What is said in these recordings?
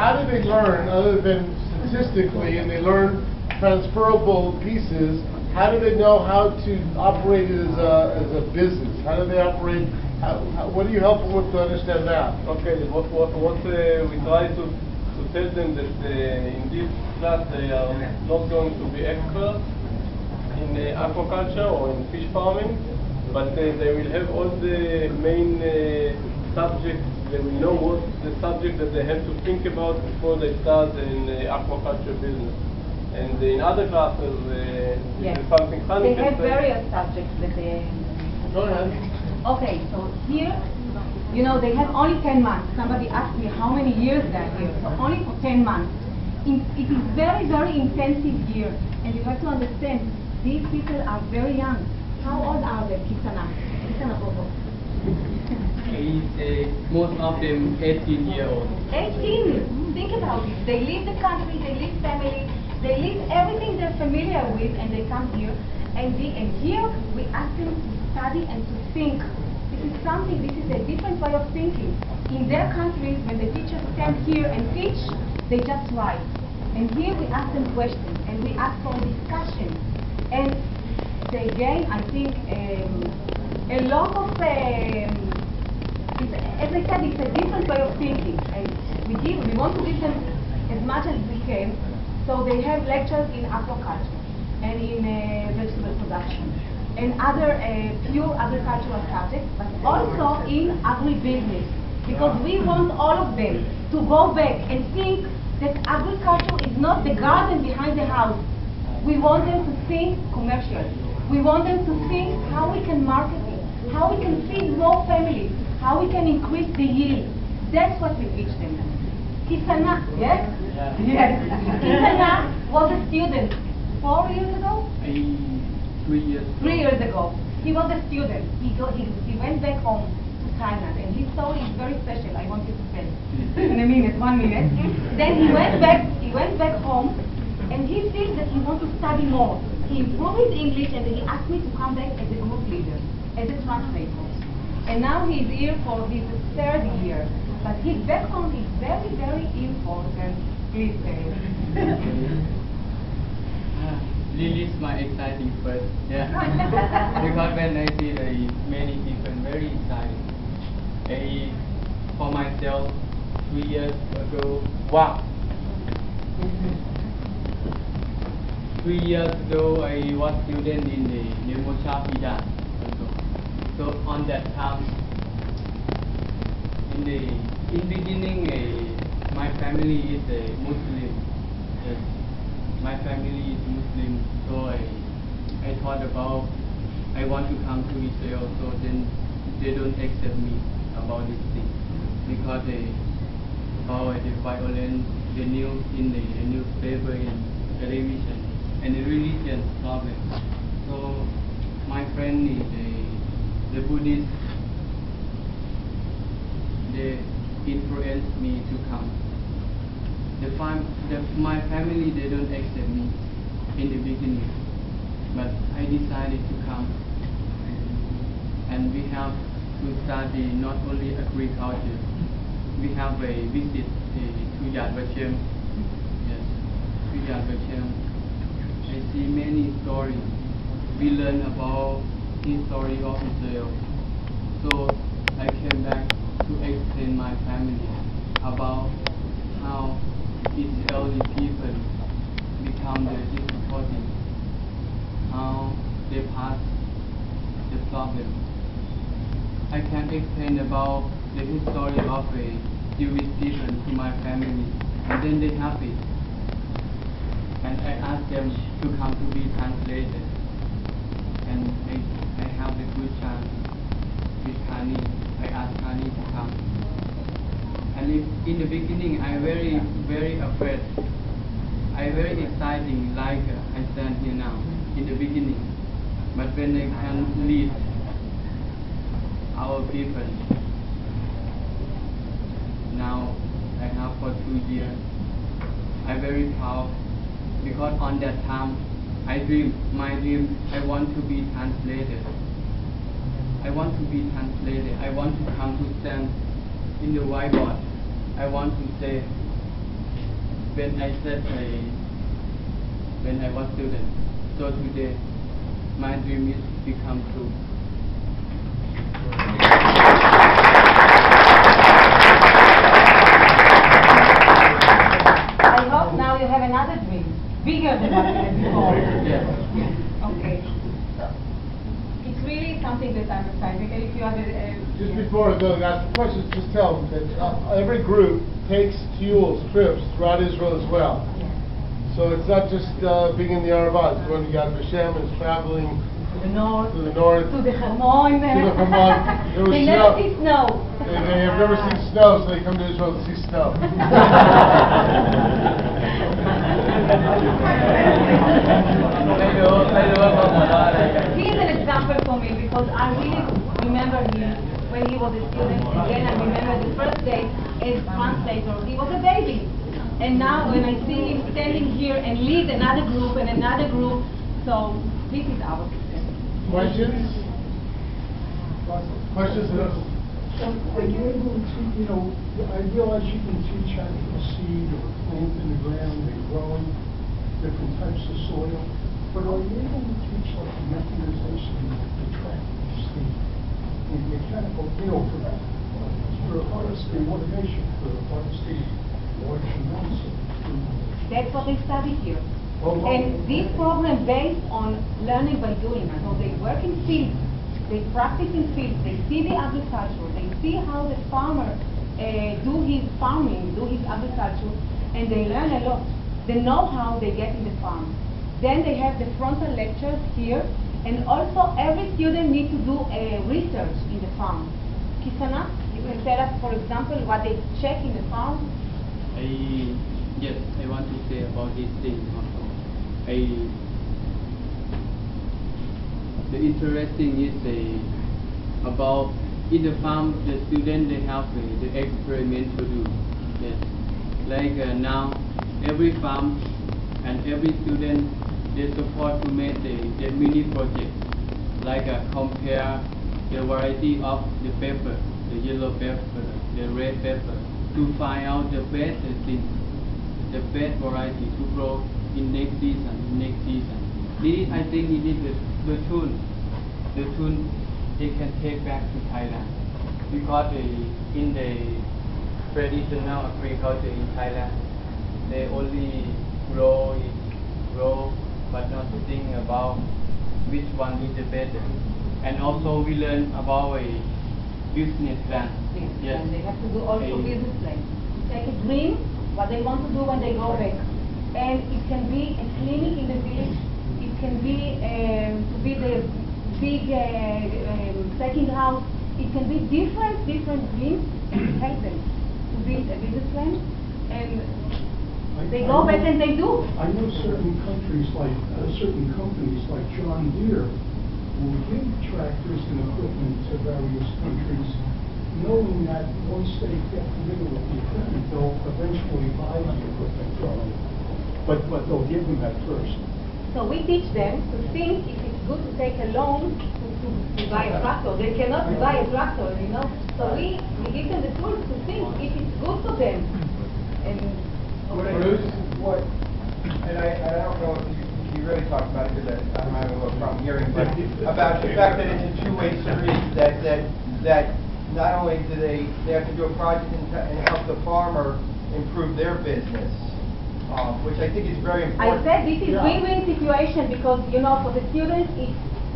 how do they learn, other than statistically, and they learn transferable pieces, how do they know how to operate it as a business? How do they operate, what do you help them with to understand that? Okay, what we try to tell them that in this class they are not going to be experts in aquaculture or in fish farming, but they will have all the main subjects. They will know what the subject that they have to think about before they start in aquaculture business. And in other classes, yes, is something funny. They have various subjects that they. Go ahead. Okay, so here, you know, they have only 10 months. Somebody asked me how many years they are here. So only for 10 months. It is very, very intensive year. And you have to understand, these people are very young. How old are they, Kisana? Kisana Bobo. Most of them 18-year-old. 18! Think about it. They leave the country, they leave family, they leave everything they're familiar with, and they come here. And here we ask them to study and to think. This is something, this is a different way of thinking. In their countries, when the teachers stand here and teach, they just write. And here we ask them questions, and we ask for discussion. And they gain, I think, a lot of, as I said, it's a different way of thinking. And we want to give them as much as we can. So they have lectures in aquaculture and in vegetable production and other pure agricultural subjects, but also in agribusiness, because we want all of them to go back and think that agriculture is not the garden behind the house. We want them to think commercial. We want them to think how we can market it, how we can feed more families, how we can increase the yield. That's what we teach them. Kisana, yes? Yes. Kisana was a student 4 years ago? 3 years. 3 years ago. He was a student. He went back home to Thailand, and his story is very special. I want you to tell in a minute, 1 minute. Then he went back home, and he feels that he wants to study more. He improved his English, and he asked me to come back as a group leader, as a translator. And now he's here for his 3rd year. But his background is very, very important. Please say Really is my exciting first. Yeah. Because when I see many people, very exciting. For myself, 3 years ago, wow. 3 years ago, I was student in the Nemocha Pida. So on that time, in beginning, my family is a Muslim. Yes. My family is Muslim, so I thought about I want to come to Israel, so then they don't accept me about this thing because about the violence, the news in the newspaper and television, and the religion problem. So my friend is the Buddhist. They influenced me to come. My family, they don't accept me in the beginning, but I decided to come, and we have to study not only agriculture. We have a visit to Yad Vashem. Yes, to Yad Vashem. I see many stories. We learn about history of Israel. So I came back to explain my family about how Israeli people become the difficulty, how they pass the problem. I can explain about the history of a Jewish people to my family, and then they happy. And I ask them to come to be translated, and I have the good chance with Kani. I asked Kani to come. And in the beginning, I very, very afraid. I very exciting, like I stand here now, in the beginning. But when I can lead our people, now I have for 2 years, I'm very proud, because on that time, my dream, I want to be translated. I want to be translated. I want to come to stand in the whiteboard. I want to say, when I said when I was student. So today, my dream is become true. I hope now you have another dream, bigger than what you had before. Yes. Okay. So, it's really something that I'm excited. If you have Just before Bill asks the questions, just tell them that every group takes fuels, trips throughout Israel as well. So it's not just being in the Arava, it's going to Yad Vashem, it's traveling to the north, to the north, to the Hamon. to the Hamon. There was They snow. never see snow. They have never seen snow, so they come to Israel to see snow. He is an example for me because I really remember him when he was a student, and then I remember the first day as translator. He was a baby. And now when I see him standing here and lead another group and another group, so this is our success. Questions? Questions? So are you able to, I realize you can teach how to put a seed or plant in the ground and growing different types of soil, but are you able to teach like the mechanization of the tractor seed and mechanical, for harvesting automation, for harvesting large amounts of food? That's what they study here. Oh, And this program based on learning by doing. So they work in fields, they practice in fields, they see the agriculture, they see how the farmer do his farming, do his agriculture, and they learn a lot. The know-how they get in the farm. Then they have the frontal lectures here, and also every student needs to do research in the farm. Kisana, you can tell us, for example, what they check in the farm? Yes, I want to say about this thing also. The interesting is about in the farm the student they have the experiment to do. Yes, like now every farm and every student they support to make the mini project, like compare the variety of the pepper, the yellow pepper, the red pepper, to find out the best thing, the best variety to grow in next season. This I think it is the tool they can take back to Thailand, because in the traditional agriculture in Thailand they only grow, but not think about which one is the better. And also we learn about a business plan. Yes. And they have to do also business plan. Take a dream, what they want to do when they go back. And it can be a clinic in the village. It can be to be the big second house. It can be different dreams and help them to build a business plan. And they go back and they do. I know certain countries like, certain companies like John Deere will give tractors and equipment to various countries, knowing that once they get familiar with the equipment, they'll eventually buy the equipment from them. But they'll give them at first. So we teach them to think if it's good to take a loan to buy a tractor. They cannot buy a tractor, So we give them the tools to think if it's good for them. And and I don't know if you really talked about it because I'm having a little problem hearing, but about the fact that it's a two-way street, that not only do they have to do a project and help the farmer improve their business, which I think is very important. I said this is win-win situation because, for the students,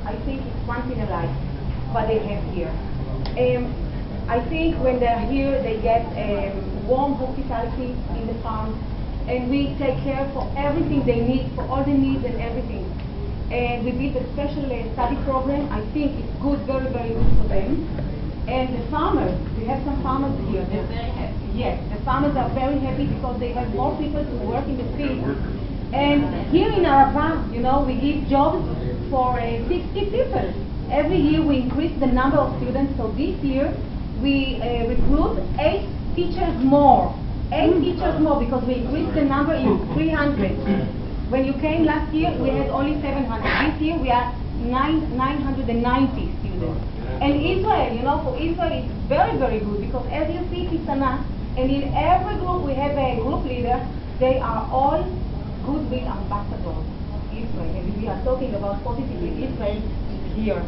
I think it's once in a life what they have here. I think when they're here, they get warm hospitality in the farm, and we take care for everything they need, for all the needs and everything. And we built a special study program. I think it's good, very, very good for them. And the farmers, we have some farmers here. They're very happy. Yes, the farmers are very happy because they have more people to work in the field. And here in Arava, we give jobs for 60 people. Every year we increase the number of students. So this year we recruit 8 teachers more. 8 teachers more because we increased the number in 300. When you came last year, we had only 700. This year we are 990 students. And Israel, for Israel it's very, very good because as you see Kisana, and in every group we have a group leader, they are all goodwill ambassadors of Israel. And we are talking about positively Israel here.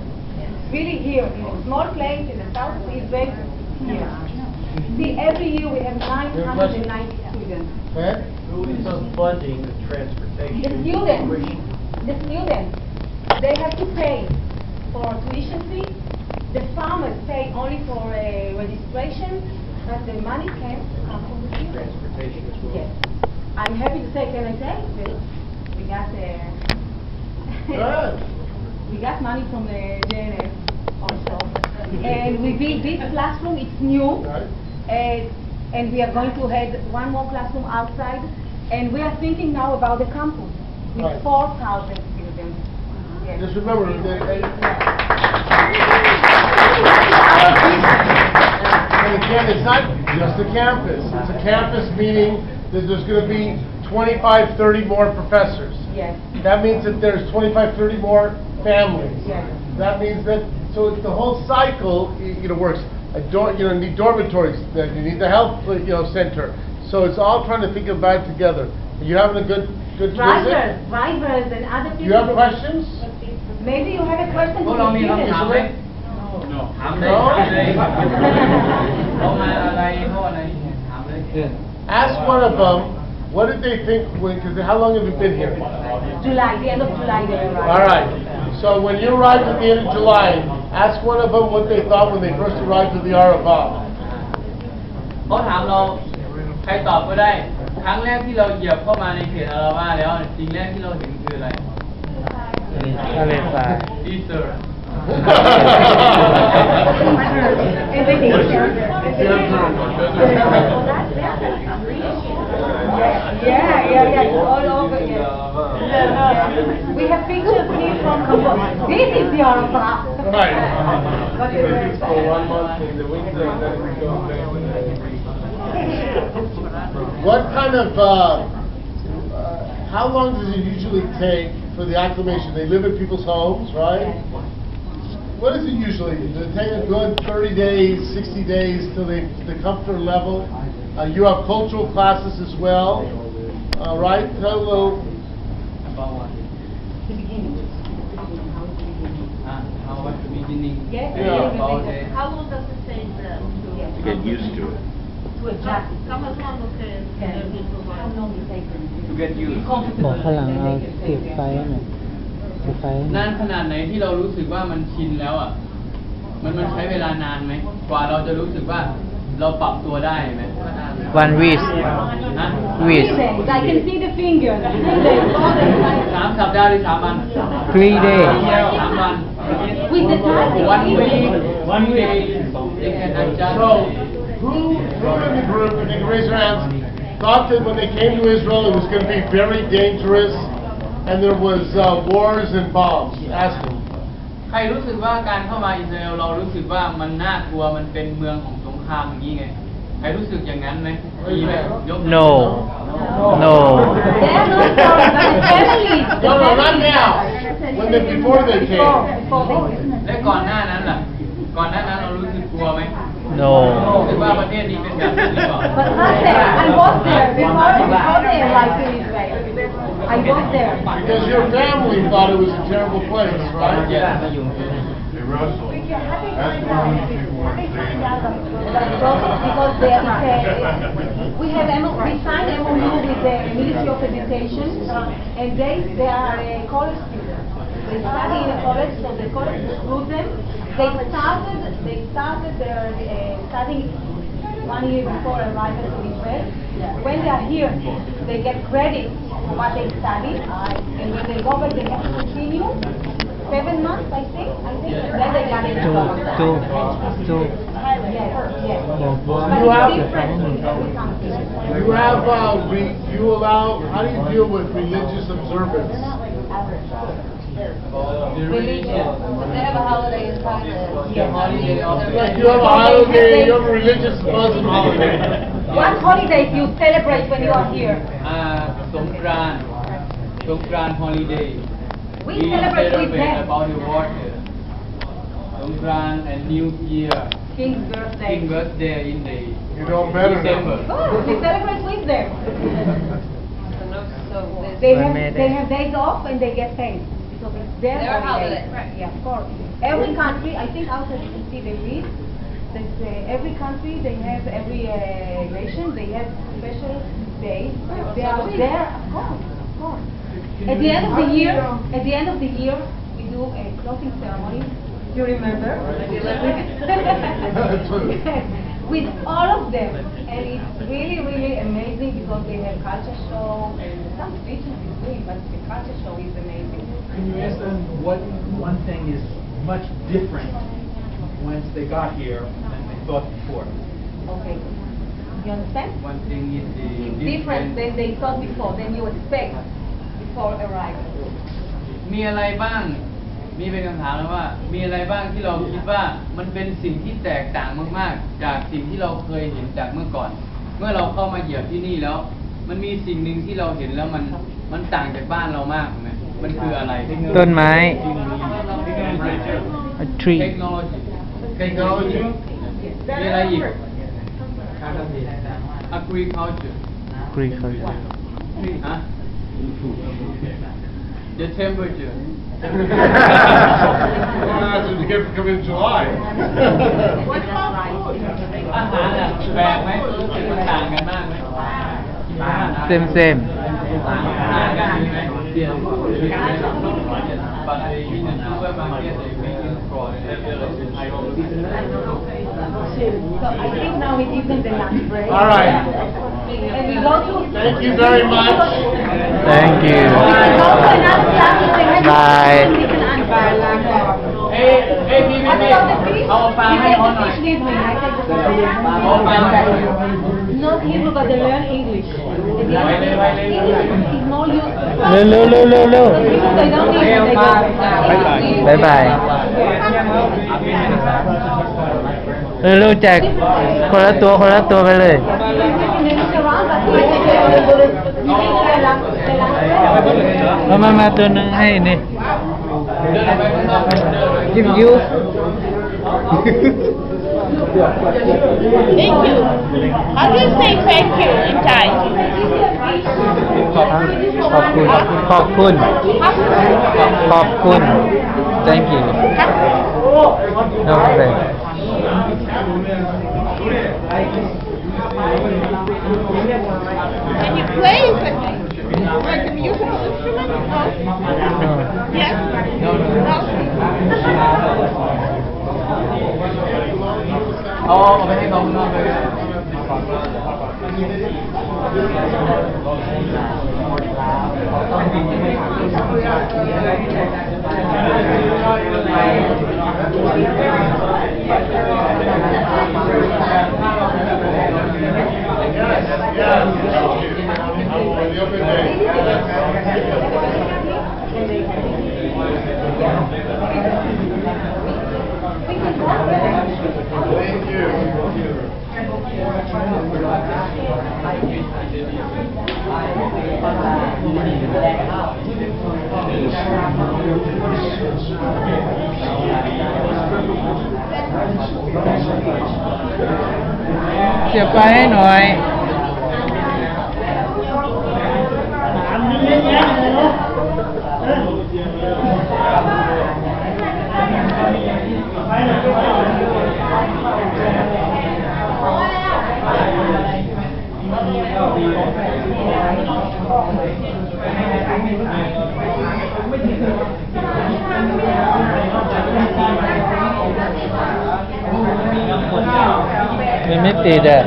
Really here, in a small place in the south of Israel, here. See, every year we have 990 students. Who is funding the transportation? The students, they have to pay for tuition fee. The farmers pay only for registration, but the money can come from the students. Transportation as well? Yes. I'm happy to say, can I say? We got Good. we got money from the JNF also. And we built this classroom, it's new. Right. And we are going to have one more classroom outside. And we are thinking now about the campus with Right. 4,000 students. Yes. Just remember that. And again, it's not just a campus. It's a campus meaning that there's going to be 25, 30 more professors. Yes. That means that there's 25, 30 more families. Yes. That means that, so it's the whole cycle, works. You need dormitories, then you need the health, center. So it's all trying to think about it together. Are you having a good visit? Drivers and other people. You have questions? Maybe you have a question to พวกเรามี the คำถามไหม students. ถามเลยถามเลยเขามาอะไรเขาอะไรถามเลย Ask one of them, what did they think because how long have you been here? July, the end of July they arrived. All right. So when you arrived at the end of July, ask one of them what they thought when they first arrived to the Arabah. เขาถามเราใครตอบก็ได้ ครั้งแรกที่เราเหยียบเข้ามาในเขตอาราว่าแล้วสิ่งแรกที่เราเห็นคืออะไร ทะเลทราย ดีเซอร์ Everything. Yeah. All over. Yeah. We have pictures here from Cambodia. This is the Arafat. Right. But It's for 1 month in the winter and then it goes back to What kind of, how long does it usually take for the acclimation? They live in people's homes, right? What is it usually? Does it take a good 30 days, 60 days till they comfort level? You have cultural classes as well, right? Tell a little. about what the beginning. How is the beginning? how was the beginning Yes. about the How long does it take them to get used to it. To adjust. How much longer can they provide? How long it takes them to get used บอกฝรั่งเอาเก็บไฟหน่อยเก็บไฟ นานขนาดไหนที่เรารู้สึกว่ามันชินแล้วอ่ะ มันใช้เวลานานไหม กว่าเราจะรู้สึกว่าเราปรับตัวได้ไหม 1 week ฮะ week I can see the fingers. 3 สัปดาห์หรือ3 วัน 3 days 3 วัน With the typing. 1 week 1 day they can adjust So, who in the group, and they can raise their hands, thought that when they came to Israel it was going to be very dangerous and there was wars and bombs? Ask them. ใครรู้สึกว่าการเข้ามาอิสราเอลเรารู้สึกว่ามันน่ากลัวมันเป็นเมืองของสงครามอย่างนี้ไง ใครรู้สึกอย่างนั้นไหมมีไหมยกมือ no no They are not sorry, but the families. No, not now. When before they came. Before they came. และก่อนหน้านั้นล่ะ ก่อนหน้านั้นเรารู้สึกกลัวไหม no รู้สึกว่าประเทศนี้เป็นแบบนี้หรือเปล่า But I was there before they arrived in Israel. I was there. Because your family thought it was a terrible place, right? Because we signed MOU with the Ministry of Education, and they are college students. They study in a college, so the college recruits them. They started their studying 1 year before arrival to Israel. When they are here, they get credit for what they studied, and when they go back, they have to continue 7 months, I think. Then they got it. two Yes. You have, you allow, how do you deal with religious observance? Religion. They have a holiday in Thailand. Like you have a holiday, you have a religious Muslim holiday. What holidays you celebrate when you are here? สงกรานต์ holiday We celebrate with them. about the water สงกรานต์ and New Year King's birthday. King birthday in the You know better now. December Good. We celebrate with them. So They have days off and they get paid because it's their Their holiday. holiday, right. Yeah, of course. Every country, I think outside you can see they read that every country they have every nation they have special days. They are there, of course, of course. At the end of the year, we do a closing ceremony. You remember? With all of them, and it's really, really amazing because they have culture show and some speeches between, but the culture show is amazing. Can you ask them what one thing is much different once they got here than they thought before? Okay, you understand? One thing is the It's different than they thought before, than you expect before arrival. มีอะไรบ้าง มีเป็นคำถามเลยว่า มีอะไรบ้างที่เราคิดว่ามันเป็นสิ่งที่แตกต่างมากๆจากสิ่งที่เราเคยเห็นจากเมื่อก่อน เมื่อเราเข้ามาเหยียบที่นี่แล้ว มันมีสิ่งหนึ่งที่เราเห็นแล้วมันต่างจากบ้านเรามากไหมมันคืออะไร ต้นไม้ a tree เทคโนโลยี Technology? มีอะไรอีก agriculture agriculture ฮะ the temperature That's what you get for coming in July. อาหารอะแปลกไหมรู้สึกมันต่างกันมากไหม same ต่างกันไหมเปลี่ยน but in the supermarket they make it for every So I think now we give them the lunch break. All right. And we go to... Thank you very much. thank you We can go to another class if they have Bye. we can answer. เอ้พี่ What about the fish? เอาปลา You ให้ take เขา the หน่อย fish with me. I take the เอาปลาให้ Not Hebrew, but they learn English. At the end of the day, English is more useful. เร็ว They don't need it, they go. บายบายเร็วแจกคนละตัวไปเลย มาตัวหนึงให้นี่ give you Thank you. How do you say thank you in Thai? ขอบคุณ thank you no problem Can you play something? Like a musical instrument? No? Yes? No? เอาไปให้เขาข้างนอกเลยเสียบไฟให้หน่อย มันไม่ติดอ่ะ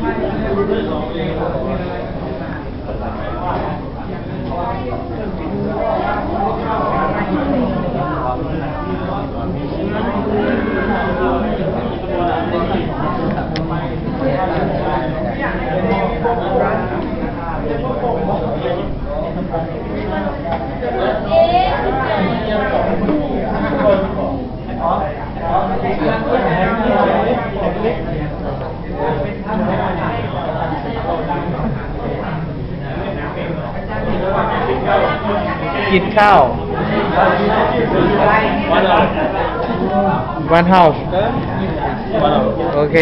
Thank you. ข้าว 1 hour. one house Okay? 1 hour. โอเค